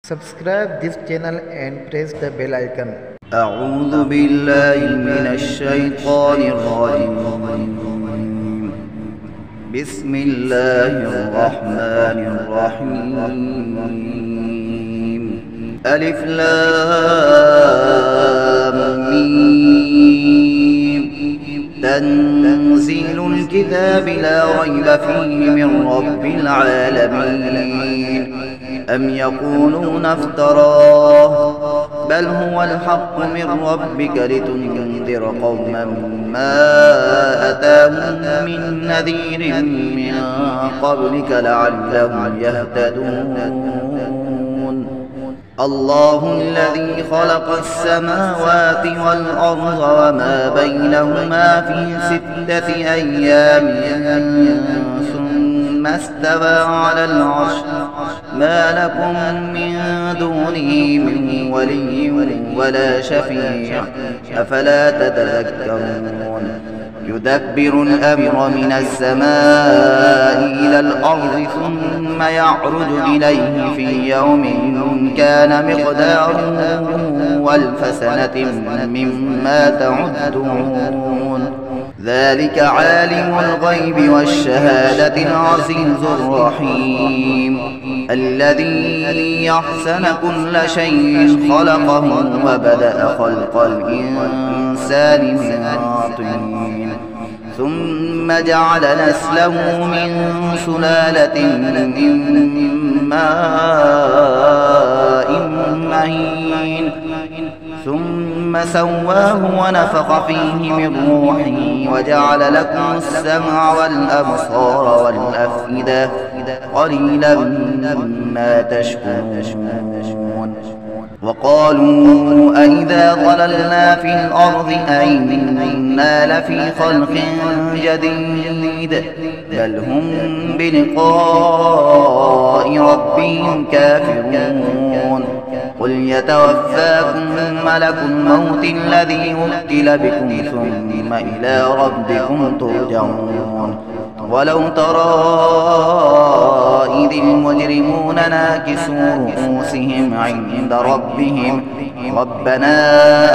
Subscribe this channel and press the bell icon. أعوذ بالله من الشيطان الرجيم. بسم الله الرحمن الرحيم. ألف لام ميم. تنزيل الكتاب لا ريب فيه من رب العالمين. أم يقولون افتراه بل هو الحق من ربك لتنذر قوما ما أتاهم من نذير من قبلك لعلهم يهتدون. الله الذي خلق السماوات والأرض وما بينهما في 6 أيام ثم استوى على العرش ما لكم من دونه من ولي ولا شفيع أفلا تتذكرون. يدبر الأمر من السماء إلى الأرض ثم يعرج إليه في يوم كان مقداره 1000 سنة مما تعدون. ذلك عالم الغيب والشهادة العزيز الرحيم. الذي أحسن كل شيء خلقه وبدأ خلق الإنسان من طين ثم جعل نسله من سلالة من ماء مهين ثم سواه ونفخ فيه من روحه وجعل لكم السمع والأبصار والأفئدة قليلا ما تشكرون. وقالوا أئذا ضللنا في الأرض أئنا لفي خلق جديد بل هم بلقاء ربهم كافرون. قل يتوفاكم ملك الموت الذي وكل بكم ثم إلى ربكم ترجعون. ولو ترى إذ المجرمون ناكسوا رؤوسهم عند ربهم ربنا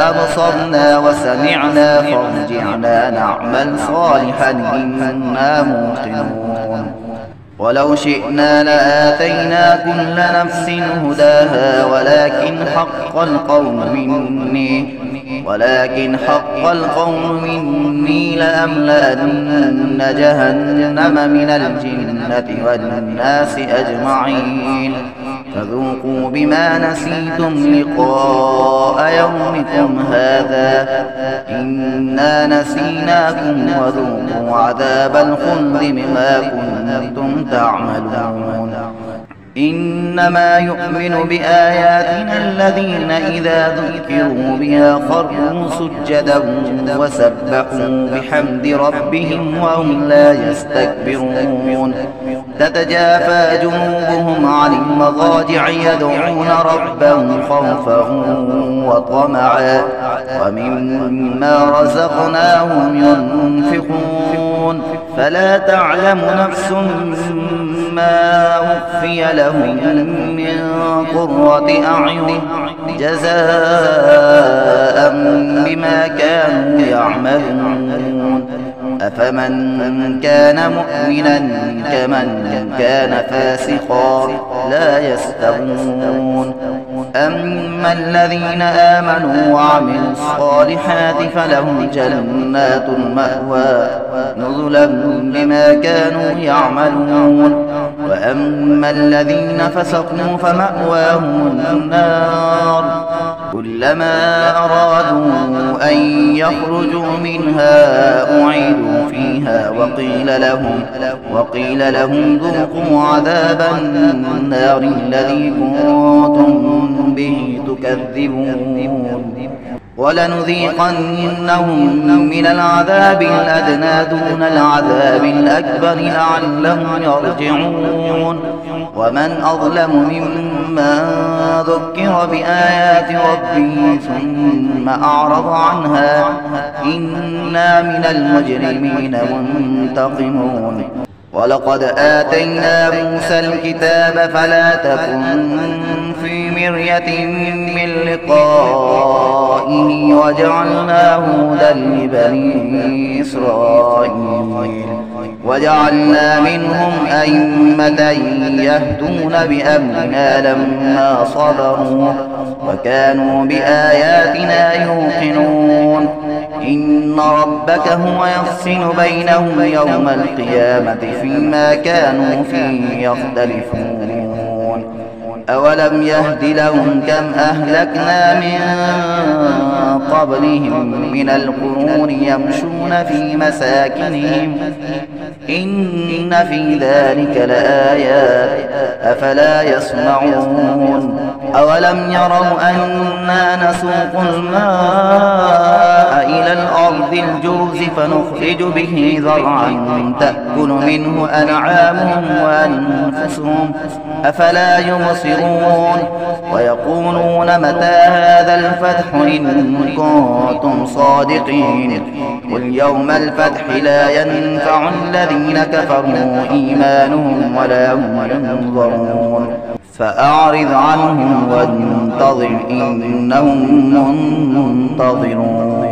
أبصرنا وسمعنا فارجعنا نعمل صالحا إنا موقنون. ولو شئنا لآتينا كل نفس هداها ولكن حق القول مني لأملأن جهنم من الجنة والناس أجمعين. فذوقوا بما نسيتم لقاء يومكم هذا إنا نسيناكم وذوقوا عذاب الخلد بما كنتم تعملون. إنما يؤمن بآياتنا الذين إذا ذكروا بها خروا سجدا وسبحوا بحمد ربهم وهم لا يستكبرون. تتجافى جنوبهم عن المضاجع يدعون ربهم خوفا وطمعا ومما رزقناهم ينفقون. فلا تعلم نفس ما أخفي لهم من قرة أعين جزاء بما كانوا يعملون. أفمن كان مؤمنا كمن كان فاسقا لا يستوون. أما الذين آمنوا وعملوا الصالحات فلهم جنات المأوى نزلا بما كانوا يعملون. وأما الذين فسقوا فمأواهم النار كلما أرادوا أن يخرجوا منها أعيدوا فيها وقيل لهم ذوقوا عذاب النار الذي كنتم به تكذبون. ولنذيقنهم من العذاب الأدنى دون العذاب الأكبر لعلهم يرجعون. ومن أظلم ممن ذكر بآيات ربه ثم أعرض عنها إنا من المجرمين منتقمون. ولقد آتينا موسى الكتاب فلا تكن في مرية من لقائه وجعلناه هدى لبني إسرائيل وجعلنا منهم أئمة يهدون بأمرنا لما صبروا وكانوا بآياتنا يوقنون إن ربك هو يفصل بينهم يوم القيامة فيما كانوا فيه يختلفون أولم يهد لهم كم أهلكنا من قبلهم من القرون يمشون في مساكنهم إن في ذلك لآيات أفلا يسمعون أولم يروا أنا نسوق الماء إلى الأرض الجرز فنخرج به زرعا تأكل منه أنعامهم وأنفسهم أفلا يبصرون ويقولون متى هذا الفتح إن كنتم صادقين قل يوم الفتح لا ينفع الذين كفروا إيمانهم ولا هم ينظرون فأعرض عنهم وانتظر إنهم منتظرون.